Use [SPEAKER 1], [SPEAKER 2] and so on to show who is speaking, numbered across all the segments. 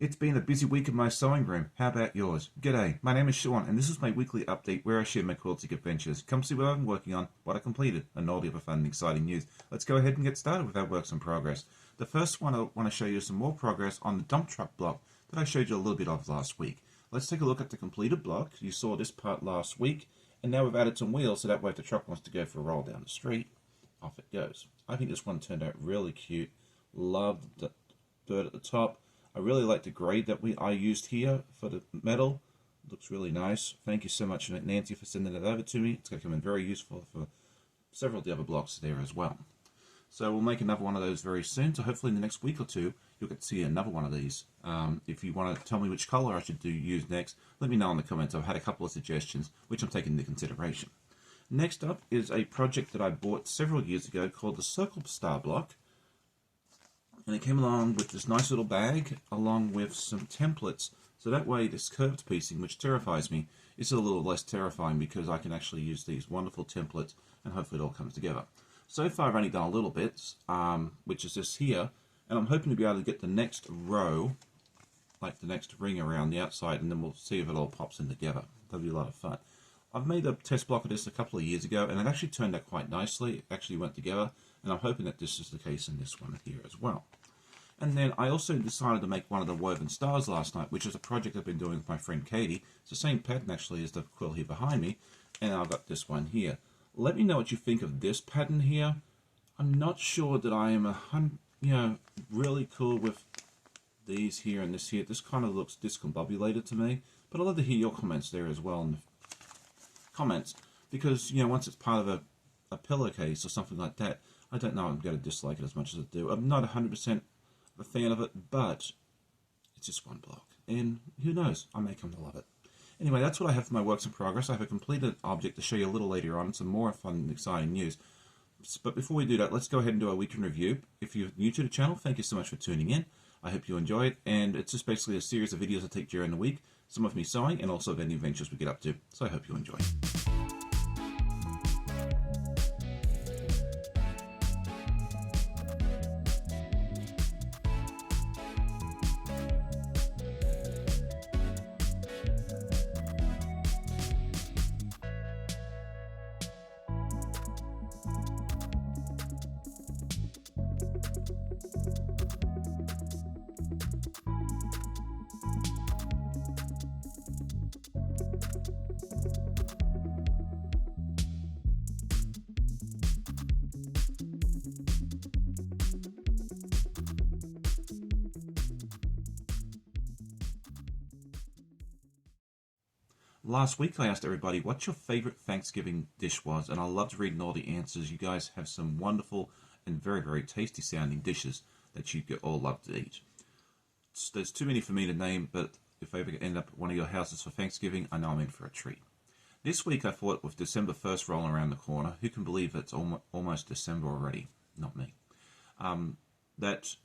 [SPEAKER 1] It's been a busy week in my sewing room. How about yours? G'day, my name is Sean, and this is my weekly update where I share my quilting adventures. Come see what I've been working on, what I completed, and all the other fun and exciting news. Let's go ahead and get started with our works in progress. The first one, I want to show you some more progress on the dump truck block that I showed you a little bit of last week. Let's take a look at the completed block. You saw this part last week, and now we've added some wheels so that way if the truck wants to go for a roll down the street, off it goes. I think this one turned out really cute. Loved the bird at the top. I really like the grade that I used here for the metal. It looks really nice. Thank you so much, Nancy, for sending it over to me. It's going to come in very useful for several of the other blocks there as well. So we'll make another one of those very soon. So hopefully in the next week or two, you'll get to see another one of these. If you want to tell me which color I should use next, let me know in the comments. I've had a couple of suggestions, which I'm taking into consideration. Next up is a project that I bought several years ago called the Circle Star Block. And it came along with this nice little bag along with some templates, so that way this curved piecing, which terrifies me, is a little less terrifying because I can actually use these wonderful templates and hopefully it all comes together. So far I've only done a little bit, which is this here, and I'm hoping to be able to get the next row, like the next ring around the outside, and then we'll see if it all pops in together. That'll be a lot of fun. I've made a test block of this a couple of years ago and it actually turned out quite nicely. It actually went together. And I'm hoping that this is the case in this one here as well. And then I also decided to make one of the woven stars last night, which is a project I've been doing with my friend Katy. It's the same pattern actually as the quilt here behind me, and I've got this one here. Let me know what you think of this pattern here. I'm not sure that I am really cool with these here and this here. This kind of looks discombobulated to me, but I'd love to hear your comments there as well in the comments, because once it's part of a pillowcase or something like that, I don't know, I'm going to dislike it as much as I do. I'm not 100% a fan of it, but it's just one block. And who knows, I may come to love it. Anyway, that's what I have for my works in progress. I have a completed object to show you a little later on, some more fun and exciting news. But before we do that, let's go ahead and do our week in review. If you're new to the channel, thank you so much for tuning in. I hope you enjoy it. And it's just basically a series of videos I take during the week, some of me sewing and also of any adventures we get up to. So I hope you enjoy. Last week I asked everybody what your favorite Thanksgiving dish was, and I loved reading all the answers. You guys have some wonderful and very, very tasty sounding dishes that you all love to eat. There's too many for me to name, but if I ever end up at one of your houses for Thanksgiving, I know I'm in for a treat. This week I thought, with December 1st rolling around the corner, who can believe it's almost December already? Not me. That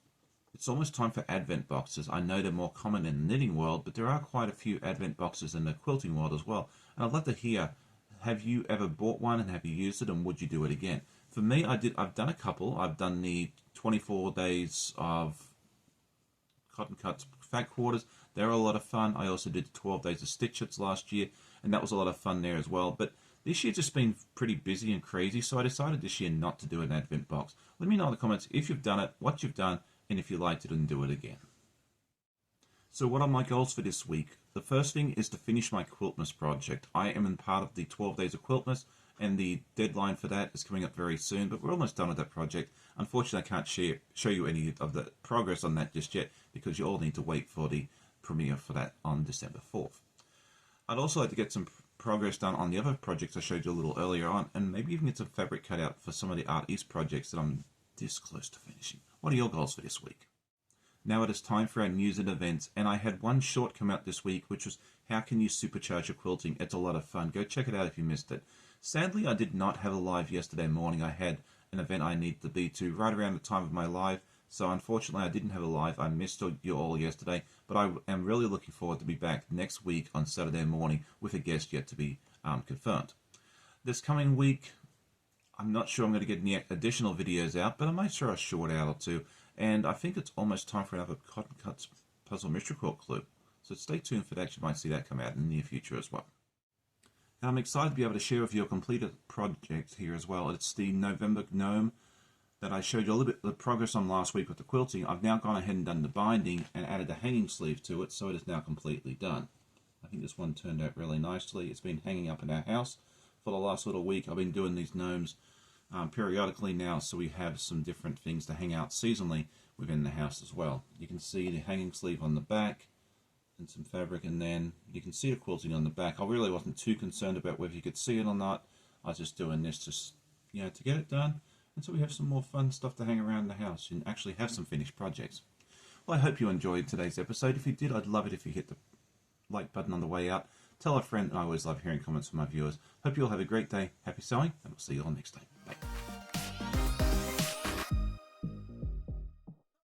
[SPEAKER 1] it's almost time for Advent boxes. I know they're more common in the knitting world, but there are quite a few Advent boxes in the quilting world as well. And I'd love to hear, have you ever bought one and have you used it, and would you do it again? For me, I've done a couple. I've done the 24 days of Cotton Cuts Fat Quarters. They're a lot of fun. I also did 12 days of Stitch-Its last year, and that was a lot of fun there as well. But this year's just been pretty busy and crazy, so I decided this year not to do an Advent box. Let me know in the comments if you've done it, what you've done, and if you liked it, and do it again. So what are my goals for this week? The first thing is to finish my Quiltmas project. I am in part of the 12 days of Quiltmas, and the deadline for that is coming up very soon, but we're almost done with that project. Unfortunately, I can't show you any of the progress on that just yet, because you all need to wait for the premiere for that on December 4th. I'd also like to get some progress done on the other projects I showed you a little earlier on, and maybe even get some fabric cut out for some of the Art East projects that I'm this close to finishing. What are your goals for this week? Now it is time for our news and events, and I had one short come out this week, which was how can you supercharge your quilting. It's a lot of fun. Go check it out if you missed it. Sadly, I did not have a live yesterday morning. I had an event I needed to be to right around the time of my live, so unfortunately I didn't have a live. I missed you all yesterday, but I am really looking forward to be back next week on Saturday morning with a guest yet to be confirmed. This coming week, I'm not sure I'm going to get any additional videos out, but I might throw a short out or two. And I think it's almost time for another Cotton Cuts puzzle mystery quilt clue. So stay tuned for that. You might see that come out in the near future as well. And I'm excited to be able to share with you a completed project here as well. It's the November gnome that I showed you a little bit of the progress on last week with the quilting. I've now gone ahead and done the binding and added a hanging sleeve to it, so it is now completely done. I think this one turned out really nicely. It's been hanging up in our house for the last little week. I've been doing these gnomes periodically now, so we have some different things to hang out seasonally within the house as well. You can see the hanging sleeve on the back and some fabric, and then you can see the quilting on the back. I really wasn't too concerned about whether you could see it or not. I was just doing this just, to get it done, and so we have some more fun stuff to hang around the house and actually have some finished projects. Well, I hope you enjoyed today's episode. If you did, I'd love it if you hit the like button on the way out. Tell a friend, and I always love hearing comments from my viewers. Hope you all have a great day. Happy sewing, and we'll see you all next time. Bye.